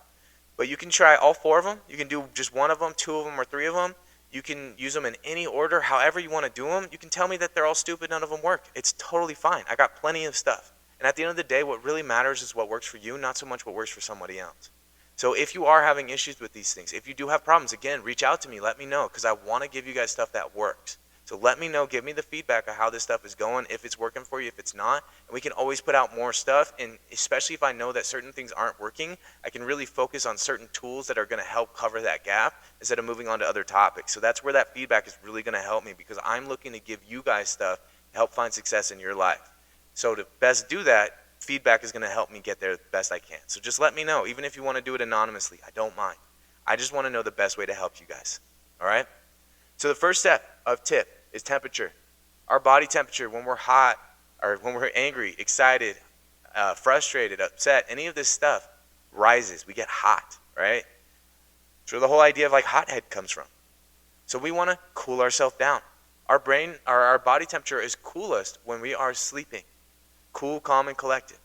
But you can try all 4 of them. You can do just 1 of them, 2 of them, or 3 of them. You can use them in any order, however you want to do them. You can tell me that they're all stupid, none of them work. It's totally fine. I got plenty of stuff. And at the end of the day, what really matters is what works for you, not so much what works for somebody else. So if you are having issues with these things, if you do have problems, again, reach out to me. Let me know, because I want to give you guys stuff that works. So let me know, give me the feedback of how this stuff is going, if it's working for you, if it's not. And we can always put out more stuff, and especially if I know that certain things aren't working, I can really focus on certain tools that are going to help cover that gap instead of moving on to other topics. So that's where that feedback is really going to help me, because I'm looking to give you guys stuff to help find success in your life. So to best do that, feedback is going to help me get there the best I can. So just let me know, even if you want to do it anonymously, I don't mind. I just want to know the best way to help you guys, all right? So the first step of TIP is temperature. Our body temperature when we're hot, or when we're angry, excited, frustrated, upset, any of this stuff rises. We get hot, right? So the whole idea of like hothead comes from. So we want to cool ourselves down. Our brain, our body temperature is coolest when we are sleeping. Cool, calm, and collected.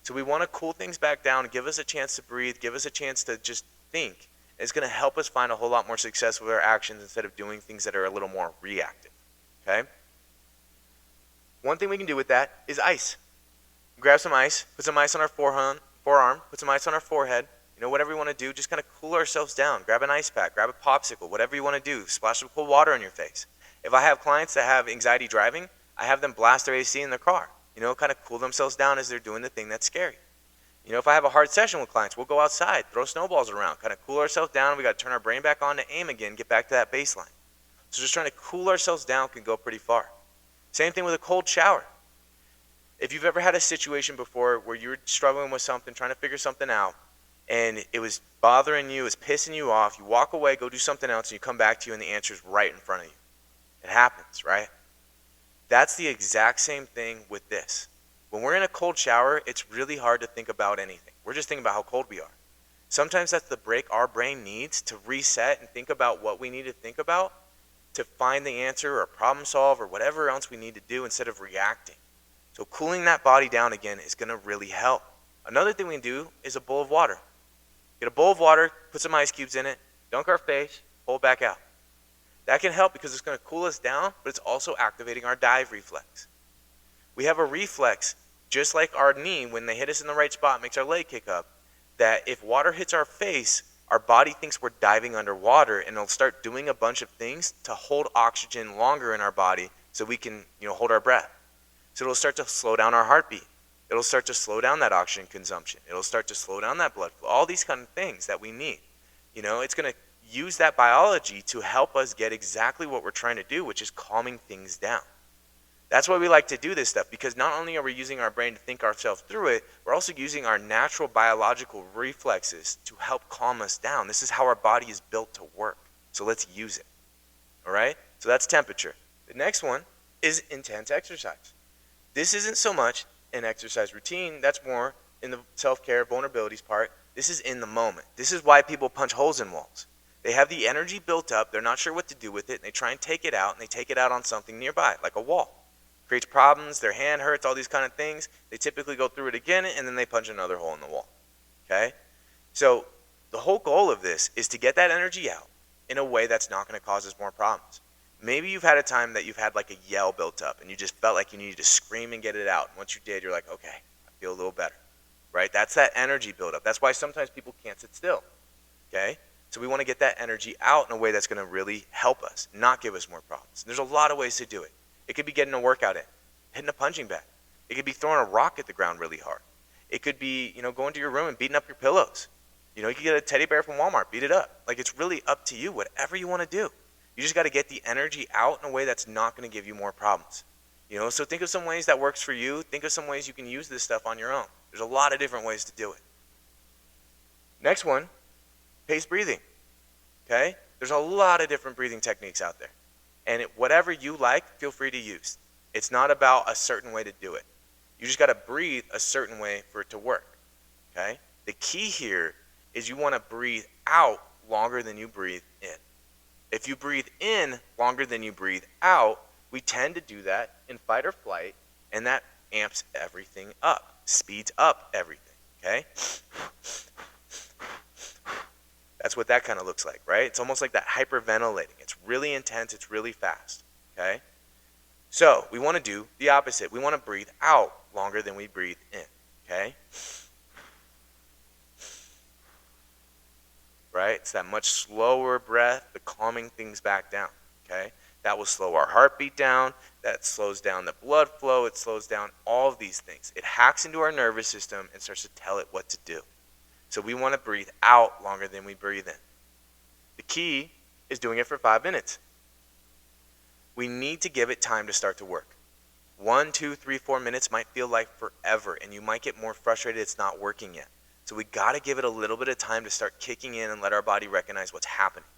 So we want to cool things back down, give us a chance to breathe, give us a chance to just think. It's going to help us find a whole lot more success with our actions instead of doing things that are a little more reactive, okay? One thing we can do with that is ice. Grab some ice, put some ice on our forearm, put some ice on our forehead, whatever you want to do, just kind of cool ourselves down. Grab an ice pack, grab a popsicle, whatever you want to do. Splash some cold water on your face. If I have clients that have anxiety driving, I have them blast their AC in their car, kind of cool themselves down as they're doing the thing that's scary. If I have a hard session with clients, we'll go outside, throw snowballs around, kind of cool ourselves down. We got to turn our brain back on to aim again, get back to that baseline. So just trying to cool ourselves down can go pretty far. Same thing with a cold shower. If you've ever had a situation before where you're struggling with something, trying to figure something out, and it was bothering you, it was pissing you off, you walk away, go do something else, and you come back to you and the answer is right in front of you. It happens, right? That's the exact same thing with this. When we're in a cold shower, it's really hard to think about anything. We're just thinking about how cold we are. Sometimes that's the break our brain needs to reset and think about what we need to think about to find the answer or problem solve or whatever else we need to do instead of reacting. So cooling that body down again is going to really help. Another thing we can do is a bowl of water. Get a bowl of water, put some ice cubes in it, dunk our face, pull it back out. That can help because it's going to cool us down, but it's also activating our dive reflex. We have a reflex, just like our knee, when they hit us in the right spot, makes our leg kick up, that if water hits our face, our body thinks we're diving underwater, and it'll start doing a bunch of things to hold oxygen longer in our body so we can, hold our breath. So it'll start to slow down our heartbeat. It'll start to slow down that oxygen consumption. It'll start to slow down that blood flow, all these kind of things that we need. It's going to use that biology to help us get exactly what we're trying to do, which is calming things down. That's why we like to do this stuff, because not only are we using our brain to think ourselves through it, we're also using our natural biological reflexes to help calm us down. This is how our body is built to work. So let's use it. All right? So that's temperature. The next one is intense exercise. This isn't so much an exercise routine. That's more in the self-care, vulnerabilities part. This is in the moment. This is why people punch holes in walls. They have the energy built up. They're not sure what to do with it. And they try and take it out, and they take it out on something nearby, like a wall. Creates problems, their hand hurts, all these kind of things. They typically go through it again, and then they punch another hole in the wall, okay? So the whole goal of this is to get that energy out in a way that's not going to cause us more problems. Maybe you've had a time that you've had like a yell built up and you just felt like you needed to scream and get it out. And once you did, you're like, okay, I feel a little better, right? That's that energy buildup. That's why sometimes people can't sit still, okay? So we want to get that energy out in a way that's going to really help us, not give us more problems. There's a lot of ways to do it. It could be getting a workout in, hitting a punching bag. It could be throwing a rock at the ground really hard. It could be, going to your room and beating up your pillows. You could get a teddy bear from Walmart, beat it up. Like, it's really up to you, whatever you want to do. You just got to get the energy out in a way that's not going to give you more problems. So think of some ways that works for you. Think of some ways you can use this stuff on your own. There's a lot of different ways to do it. Next one, paced breathing, okay? There's a lot of different breathing techniques out there. And whatever you like, feel free to use. It's not about a certain way to do it. You just got to breathe a certain way for it to work, okay? The key here is you want to breathe out longer than you breathe in. If you breathe in longer than you breathe out, we tend to do that in fight or flight, and that amps everything up, speeds up everything, okay? That's what that kind of looks like, right? It's almost like that hyperventilating. It's really intense, it's really fast, okay? So we want to do the opposite. We want to breathe out longer than we breathe in, okay? Right? It's that much slower breath, the calming things back down, okay? That will slow our heartbeat down. That slows down the blood flow. It slows down all of these things. It hacks into our nervous system and starts to tell it what to do. So we want to breathe out longer than we breathe in. The key is doing it for 5 minutes. We need to give it time to start to work. 1, 2, 3, 4 minutes might feel like forever, and you might get more frustrated it's not working yet. So we got to give it a little bit of time to start kicking in and let our body recognize what's happening.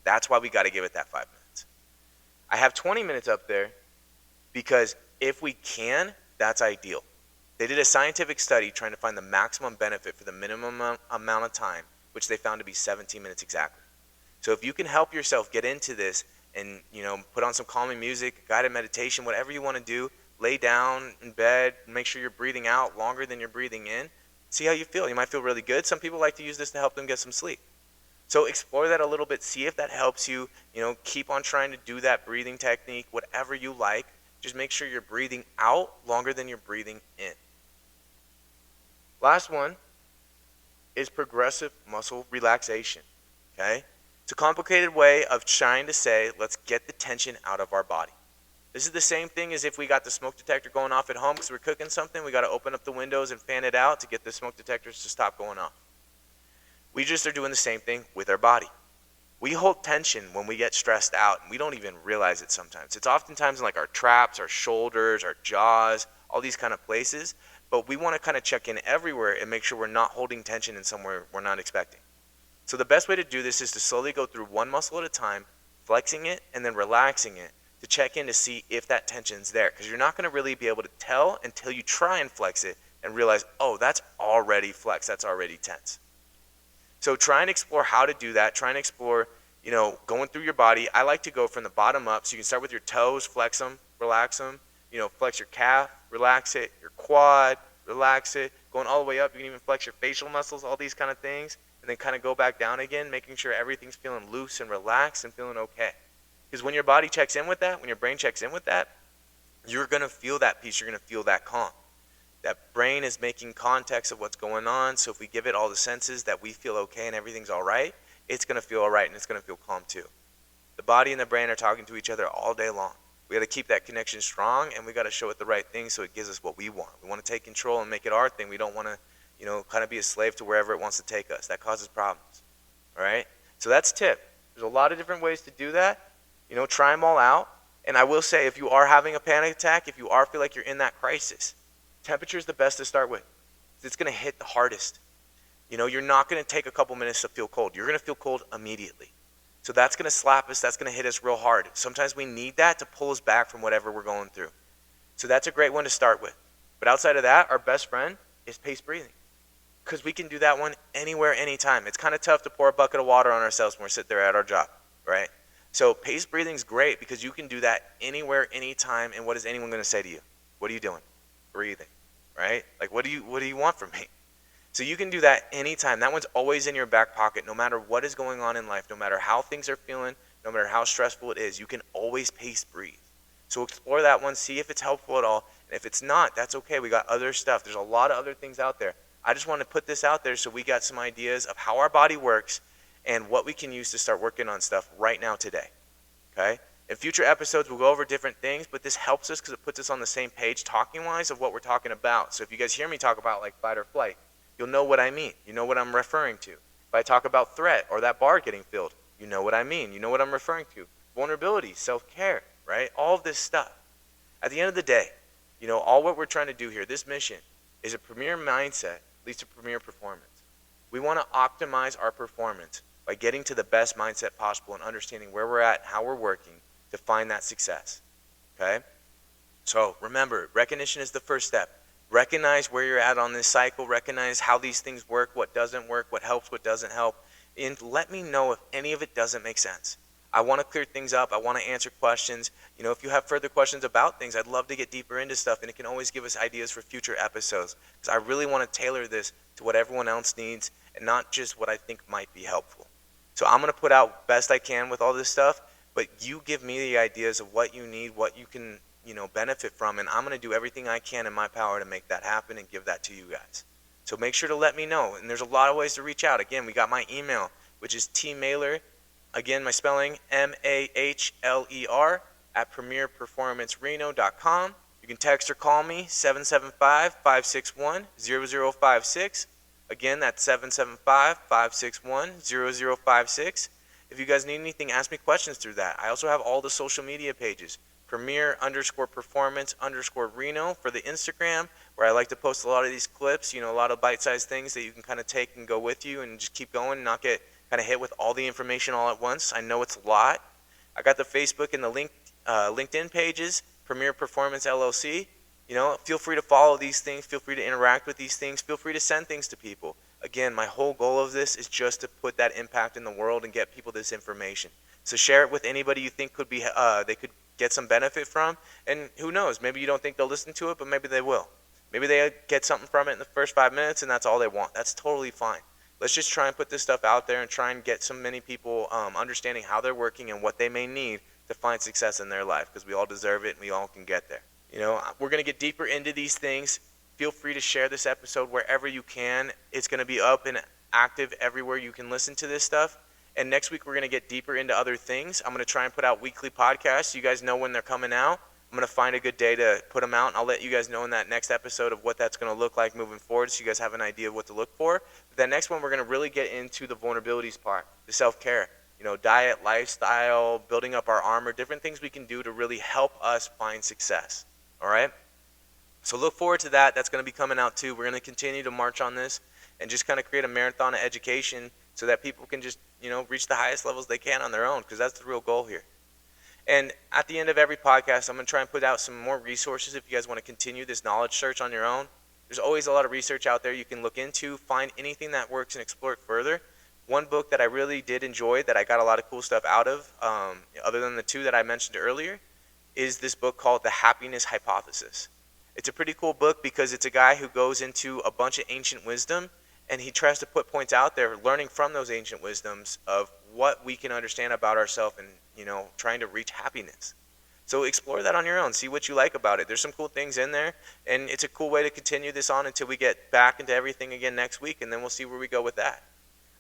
That's why we got to give it that 5 minutes. I have 20 minutes up there because if we can, that's ideal. They did a scientific study trying to find the maximum benefit for the minimum amount of time, which they found to be 17 minutes exactly. So if you can help yourself get into this and put on some calming music, guided meditation, whatever you want to do, lay down in bed, make sure you're breathing out longer than you're breathing in, see how you feel. You might feel really good. Some people like to use this to help them get some sleep. So explore that a little bit. See if that helps you. Keep on trying to do that breathing technique, whatever you like. Just make sure you're breathing out longer than you're breathing in. Last one is progressive muscle relaxation, okay? It's a complicated way of trying to say, let's get the tension out of our body. This is the same thing as if we got the smoke detector going off at home because we're cooking something. We got to open up the windows and fan it out to get the smoke detectors to stop going off. We just are doing the same thing with our body. We hold tension when we get stressed out, and we don't even realize it sometimes. It's oftentimes in like our traps, our shoulders, our jaws, all these kind of places. But we want to kind of check in everywhere and make sure we're not holding tension in somewhere we're not expecting. So the best way to do this is to slowly go through one muscle at a time, flexing it and then relaxing it, to check in to see if that tension's there, because you're not going to really be able to tell until you try and flex it and realize, oh, that's already flexed, that's already tense. So try and explore how to do that. Try and explore, going through your body. I like to go from the bottom up, so you can start with your toes, flex them, relax them, flex your calf, relax it, your quad, relax it, going all the way up. You can even flex your facial muscles, all these kind of things, and then kind of go back down again, making sure everything's feeling loose and relaxed and feeling okay. Because when your body checks in with that, when your brain checks in with that, you're going to feel that peace, you're going to feel that calm. That brain is making context of what's going on, so if we give it all the senses that we feel okay and everything's all right, it's going to feel all right and it's going to feel calm too. The body and the brain are talking to each other all day long. We got to keep that connection strong, and we got to show it the right thing so it gives us what we want. We want to take control and make it our thing. We don't want to, kind of be a slave to wherever it wants to take us. That causes problems, all right? So that's tip. There's a lot of different ways to do that. Try them all out. And I will say, if you are having a panic attack, if you feel like you're in that crisis, temperature is the best to start with. It's going to hit the hardest. You're not going to take a couple minutes to feel cold. You're going to feel cold immediately. So that's going to slap us. That's going to hit us real hard. Sometimes we need that to pull us back from whatever we're going through. So that's a great one to start with. But outside of that, our best friend is paced breathing, because we can do that one anywhere, anytime. It's kind of tough to pour a bucket of water on ourselves when we're sitting there at our job, right? So paced breathing is great because you can do that anywhere, anytime. And what is anyone going to say to you? What are you doing? Breathing, right? Like, what do you want from me? So you can do that anytime. That one's always in your back pocket, no matter what is going on in life, no matter how things are feeling, no matter how stressful it is, you can always pace breathe. So explore that one, see if it's helpful at all. And if it's not, that's okay. We got other stuff. There's a lot of other things out there. I just want to put this out there so we got some ideas of how our body works and what we can use to start working on stuff right now today. Okay? In future episodes, we'll go over different things, but this helps us because it puts us on the same page talking-wise of what we're talking about. So if you guys hear me talk about like fight or flight, you'll know what I mean. You know what I'm referring to. If I talk about threat or that bar getting filled, you know what I mean. You know what I'm referring to. Vulnerability, self-care, right? All of this stuff. At the end of the day, all what we're trying to do here, this mission, is a premier mindset leads to premier performance. We want to optimize our performance by getting to the best mindset possible and understanding where we're at and how we're working to find that success. Okay? So remember, recognition is the first step. Recognize where you're at on this cycle. Recognize how these things work, what doesn't work, what helps, what doesn't help. And let me know if any of it doesn't make sense. I want to clear things up. I want to answer questions. If you have further questions about things, I'd love to get deeper into stuff, and it can always give us ideas for future episodes because I really want to tailor this to what everyone else needs and not just what I think might be helpful. So I'm going to put out best I can with all this stuff, but you give me the ideas of what you need, what you can, benefit from, and I'm going to do everything I can in my power to make that happen and give that to you guys. So make sure to let me know, and there's a lot of ways to reach out. Again, we got my email, which is tmailer, again, my spelling, MAHLER, at premierperformancereno.com. You can text or call me, 775-561-0056. Again, that's 775-561-0056. If you guys need anything, ask me questions through that. I also have all the social media pages. Premier_performance_Reno for the Instagram, where I like to post a lot of these clips, a lot of bite-sized things that you can kind of take and go with you and just keep going and not get kind of hit with all the information all at once. I know it's a lot. I got the Facebook and the LinkedIn pages, Premier Performance LLC. Feel free to follow these things. Feel free to interact with these things. Feel free to send things to people. Again, my whole goal of this is just to put that impact in the world and get people this information. So share it with anybody you think could be they could get some benefit from. And who knows, maybe you don't think they'll listen to it, but maybe they will. Maybe they get something from it in the first 5 minutes and that's all they want. That's totally fine. Let's just try and put this stuff out there and try and get so many people understanding how they're working and what they may need to find success in their life, because we all deserve it and we all can get there. We're going to get deeper into these things. Feel free to share this episode wherever you can. It's going to be up and active everywhere you can listen to this stuff. And next week, we're going to get deeper into other things. I'm going to try and put out weekly podcasts. You guys know when they're coming out. I'm going to find a good day to put them out, and I'll let you guys know in that next episode of what that's going to look like moving forward so you guys have an idea of what to look for. But that next one, we're going to really get into the vulnerabilities part, the self-care, diet, lifestyle, building up our armor, different things we can do to really help us find success, all right? So look forward to that. That's going to be coming out too. We're going to continue to march on this and just kind of create a marathon of education so that people can just, reach the highest levels they can on their own, because that's the real goal here. And at the end of every podcast, I'm going to try and put out some more resources if you guys want to continue this knowledge search on your own. There's always a lot of research out there you can look into, find anything that works and explore it further. One book that I really did enjoy that I got a lot of cool stuff out of, other than the two that I mentioned earlier, is this book called The Happiness Hypothesis. It's a pretty cool book because it's a guy who goes into a bunch of ancient wisdom and he tries to put points out there, learning from those ancient wisdoms of what we can understand about ourselves and, trying to reach happiness. So explore that on your own. See what you like about it. There's some cool things in there, and it's a cool way to continue this on until we get back into everything again next week, and then we'll see where we go with that.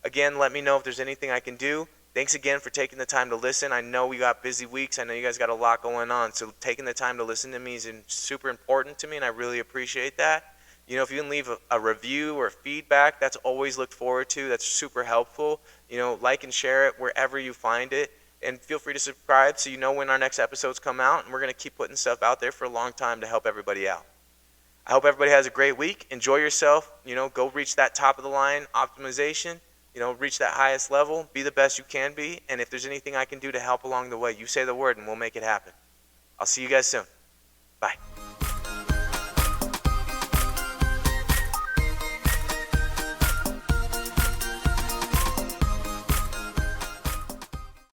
Again, let me know if there's anything I can do. Thanks again for taking the time to listen. I know we got busy weeks. I know you guys got a lot going on, so taking the time to listen to me is super important to me, and I really appreciate that. If you can leave a review or feedback, that's always looked forward to. That's super helpful. Like and share it wherever you find it. And feel free to subscribe so you know when our next episodes come out. And we're going to keep putting stuff out there for a long time to help everybody out. I hope everybody has a great week. Enjoy yourself. Go reach that top of the line optimization. Reach that highest level. Be the best you can be. And if there's anything I can do to help along the way, you say the word and we'll make it happen. I'll see you guys soon. Bye.